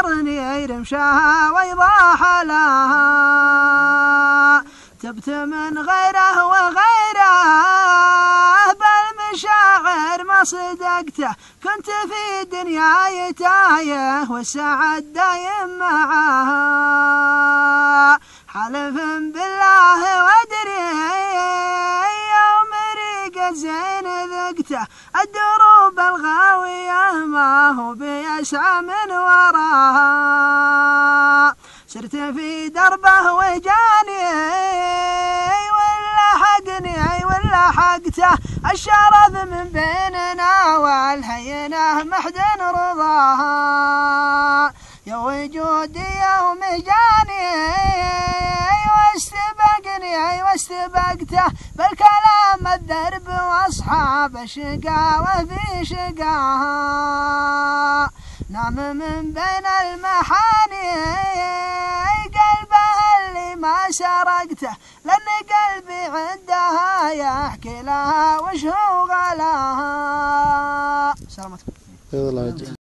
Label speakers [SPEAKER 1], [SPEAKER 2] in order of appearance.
[SPEAKER 1] ذكرني رمشها ويضاح لها تبت من غيره وغيره بالمشاعر ما صدقته كنت في دنياي تايه والسعد دايم معها حلف بالله وادري يوم ريقت زين ذقته الدروب الغاوية ما هو بيسعى من وراها سرت في دربه وجاني ولا حقني ولا حقته الشرف من بيننا والهينة محد رضاها يا وجودي يوم جاني واستبقته بالكلام الدرب واصحاب الشقاوة في شقاها نام من بين المحاني قلبها اللي ما سرقته لأن قلبي عندها يحكي لها وش هو غلاها. سلامتكم.